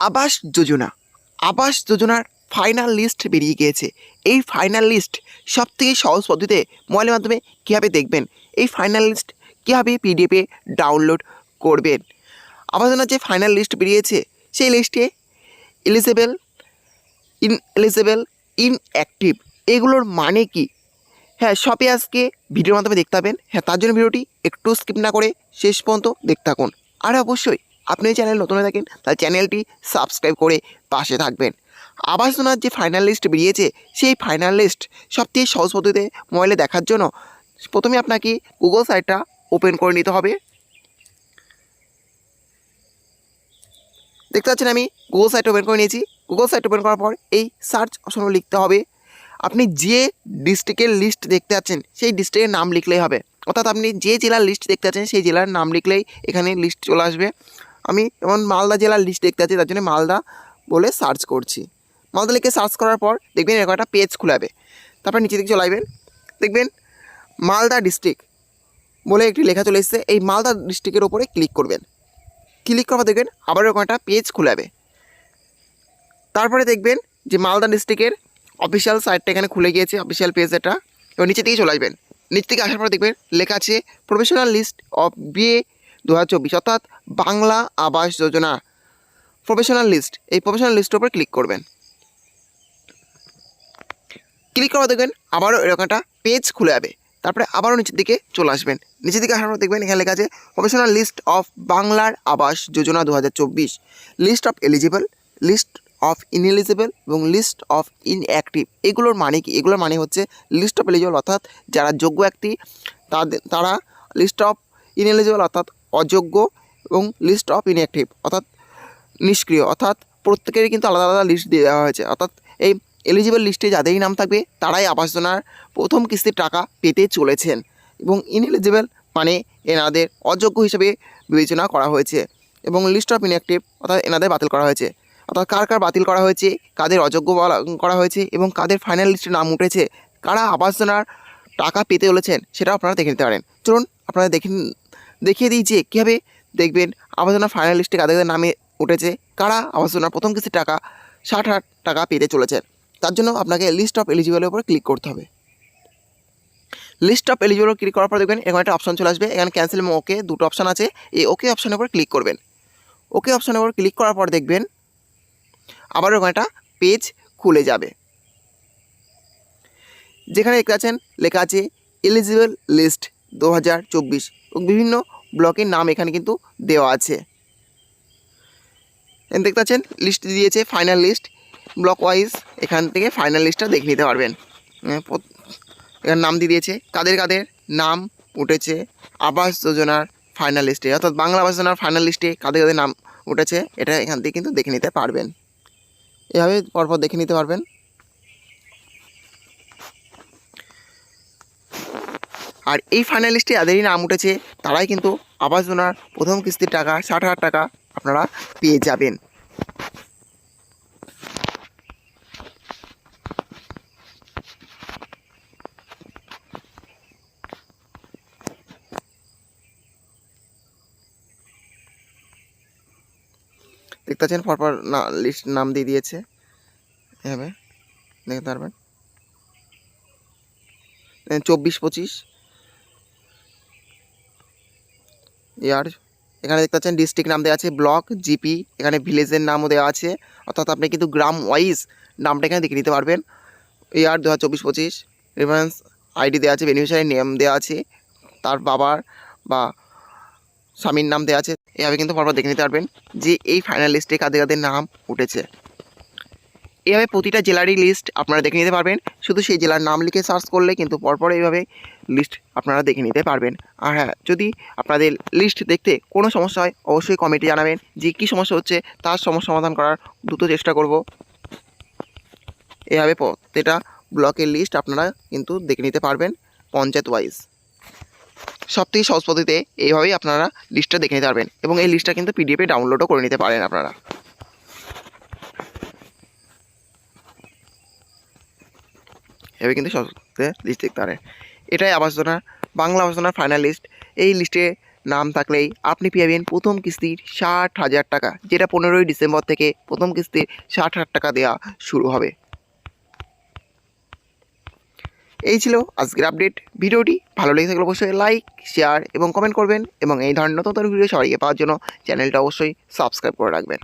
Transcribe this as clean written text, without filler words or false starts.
আবাস যোজনা আবাস যোজনার final list বেরিয়ে গিয়েছে। এই ফাইনাল লিস্ট সবথেকে সহজ পদ্ধতিতে মোবাইলের মাধ্যমে কীভাবে দেখবেন, এই ফাইনাল লিস্ট কীভাবে পিডিএফে ডাউনলোড করবেন। আবাস যোজনার যে ফাইনাল লিস্ট বেরিয়েছে সেই লিস্টে এলিজেবল, ইনএলিজেবল, ইনঅ্যাক্টিভ এগুলোর মানে কি, হ্যাঁ সবই আজকে ভিডিওর মাধ্যমে দেখতে পাবেন। হ্যাঁ, তার জন্য ভিডিওটি একটু স্কিপ না করে শেষ পর্যন্ত দেখতে থাকুন। আর অবশ্যই আপনি এই চ্যানেল নতুন হয়ে থাকেন তাহলে চ্যানেলটি সাবস্ক্রাইব করে পাশে থাকবেন। আবাস যোজনার যে ফাইনাল লিস্ট বেরিয়েছে সেই ফাইনাল লিস্ট সবথেকে সহজ পদ্ধতিতে মোবাইলে দেখার জন্য প্রথমে আপনাকে গুগল সাইটটা ওপেন করে নিতে হবে। দেখতে পাচ্ছেন আমি গুগল সাইট ওপেন করে নিয়েছি। গুগল সাইট ওপেন করার পর এই সার্চ অপশনে লিখতে হবে আপনি যে ডিস্ট্রিক্টের লিস্ট দেখতে পাচ্ছেন সেই ডিস্ট্রিক্টের নাম লিখলেই হবে, অর্থাৎ আপনি যে জেলার লিস্ট দেখতে পাচ্ছেন সেই জেলার নাম লিখলেই এখানে লিস্ট চলে আসবে। আমি যেমন মালদা জেলার লিস্ট দেখতে পাচ্ছি, তার জন্য মালদা বলে সার্চ করছি। মালদা লিখে সার্চ করার পর দেখবেন এরকম একটা পেজ খুলাবে। তারপর নিচে দিকে চলে আসবেন, দেখবেন মালদা ডিস্ট্রিক্ট বলে একটি লেখা চলে এসেছে। এই মালদা ডিস্ট্রিক্টের ওপরে ক্লিক করবেন। ক্লিক করার পর দেখবেন আবার এরকম একটা পেজ খুলাবে। তারপরে দেখবেন যে মালদা ডিস্ট্রিক্টের অফিসিয়াল সাইটটা এখানে খুলে গিয়েছে, অফিসিয়াল পেজ এটা। এবার নিচে দিকে চলে আসবেন। নিচে থেকে আসার পর দেখবেন লেখা আছে প্রফেশনাল লিস্ট অফ বিএ 2024, অর্থাৎ বাংলা আবাস যোজনা প্রফেশনাল লিস্ট। এই প্রফেশনাল লিস্টের উপর ক্লিক করবেন। ক্লিক করা দেখবেন আবারও এরকম একটা পেজ খুলে যাবে। তারপরে আবারও নিচের দিকে চলে আসবেন। নিচের দিকে আসার পর দেখবেন এখানে লেখা আছে প্রফেশনাল লিস্ট অফ বাংলার Awas Yojana 2024, list of eligible, list of ineligible এবং লিস্ট অফ ইনঅ্যাক্টিভ। এগুলোর মানে কি? এগুলোর মানে হচ্ছে লিস্ট অফ এলিজিবল অর্থাৎ যারা যোগ্য ব্যক্তি তারা, লিস্ট অফ ইনএলিজিবল অর্থাৎ অযোগ্য এবং লিস্ট অফ ইনঅ্যাক্টিভ অর্থাৎ নিষ্ক্রিয়, অর্থাৎ প্রত্যেকেরই কিন্তু আলাদা আলাদা লিস্ট দিয়ে দেওয়া হয়েছে। অর্থাৎ এই এলিজিবল লিস্টে যাদেরই নাম থাকবে তারাই আবাস যোজনার প্রথম কিস্তির টাকা পেতে চলেছেন, এবং ইনএলিজিবল মানে এনাদের অযোগ্য হিসেবে বিবেচনা করা হয়েছে, এবং লিস্ট অফ ইনঅ্যাক্টিভ অর্থাৎ এনাদের বাতিল করা হয়েছে। অর্থাৎ কার কার বাতিল করা হয়েছে, কাদের অযোগ্য করা হয়েছে এবং কাদের ফাইনাল লিস্টে নাম উঠেছে, কারা আবাস যোজনার টাকা পেতে চলেছেন সেটাও আপনারা দেখে নিতে পারেন। চলুন আপনারা দেখিয়ে দিই যে কীভাবে দেখবেন আবাস যোজনার ফাইনাল লিস্টে কাদের কাদের নামে উঠেছে, কারা আবাস যোজনার প্রথম কিস্তির টাকা 60,000 টাকা পেতে চলেছেন। তার জন্য আপনাকে লিস্ট অফ এলিজিবলের উপর ক্লিক করতে হবে। লিস্ট অফ এলিজিবল ক্লিক করার পর দেখবেন এখানে একটা অপশন চলে আসবে। এখানে ক্যান্সেল এবং ওকে দুটো অপশান আছে। এই ওকে অপশানের উপর ক্লিক করবেন। ওকে অপশানের উপর ক্লিক করার পর দেখবেন আবারও এখানে একটা পেজ খুলে যাবে, যেখানে দেখতে পাচ্ছেন লেখা আছে এলিজিবল লিস্ট 2024 এবং বিভিন্ন ব্লকের নাম এখানে কিন্তু দেওয়া আছে। দেখতে পাচ্ছেন লিস্ট দিয়েছে ফাইনাল লিস্ট ব্লক ওয়াইজ। এখান থেকে ফাইনাল লিস্টটা দেখে নিতে পারবেন। এখানে নাম দিয়ে দিয়েছে কাদের কাদের নাম উঠেছে আবাস যোজনার ফাইনাল লিস্টে, অর্থাৎ বাংলা আবাস যোজনার ফাইনাল লিস্টে কাদের কাদের নাম উঠেছে এটা এখান থেকে কিন্তু দেখে নিতে পারবেন। এভাবে পরপর দেখে নিতে পারবেন। আর এই ফাইনাল লিস্টে যাদেরই নাম উঠেছে তারাই কিন্তু আবাস যোজনার প্রথম কিস্তির টাকা 60,000 টাকা আপনারা পেয়ে যাবেন। দেখতে পাচ্ছেন পরপর লিস্ট নাম দিয়ে দিয়েছে, এভাবে দেখতে পারবেন। 24-25 ইয়ার। এখানে দেখতে পাচ্ছেন ডিস্ট্রিক্ট নাম দেওয়া আছে, ব্লক, জিপি, এখানে ভিলেজের নামও দেওয়া আছে, অর্থাৎ আপনি কিন্তু গ্রাম ওয়াইজ নামটা এখানে দেখে নিতে পারবেন। ইয়ার 2024-25 রেফারেন্স আইডি দেওয়া আছে, বেনিফিশিয়ারি নেম দেওয়া আছে, তার বাবার বা স্বামীর নাম দেওয়া আছে। এভাবে কিন্তু পরপর দেখে নিতে পারবেন যে এই ফাইনাল লিস্টে কাদের কাদের নাম উঠেছে। এভাবে প্রতিটা জেলারই লিস্ট আপনারা দেখে নিতে পারবেন। শুধু সেই জেলার নাম লিখে সার্চ করলে কিন্তু পরপর এইভাবে লিস্ট আপনারা দেখে নিতে পারবেন। আর হ্যাঁ, যদি আপনাদের লিস্ট দেখতে কোনো সমস্যা হয় অবশ্যই কমেন্টে জানাবেন যে কী সমস্যা হচ্ছে, তার সমস্যা সমাধান করার দ্রুত চেষ্টা করব। এভাবে প্রত্যেকটা ব্লকের লিস্ট আপনারা কিন্তু দেখে নিতে পারবেন পঞ্চায়েত ওয়াইজ। সবথেকে সহজ পদ্ধতিতে এইভাবেই আপনারা লিস্টটা দেখে নিতে পারবেন, এবং এই লিস্টটা কিন্তু পিডিএফে ডাউনলোডও করে নিতে পারেন আপনারা। এভাবে কিন্তু সহজে লিস্ট দেখতে পারেন। এটাই আবাস যোজনা বাংলা আবাস যোজনার ফাইনাল লিস্ট। এই লিস্টে নাম থাকলেই আপনি পেয়ে যাবেন প্রথম কিস্তির 60,000 টাকা, যেটা 15ই ডিসেম্বর থেকে প্রথম কিস্তির 60,000 টাকা দেওয়া শুরু হবে। এই ছিল আজকের আপডেট। ভিডিওটি ভালো লেগে থাকলে অবশ্যই লাইক, শেয়ার এবং কমেন্ট করবেন এবং এই ধরনের নতুন ভিডিও সবাইকে পাওয়ার জন্য চ্যানেলটা অবশ্যই সাবস্ক্রাইব করে রাখবেন।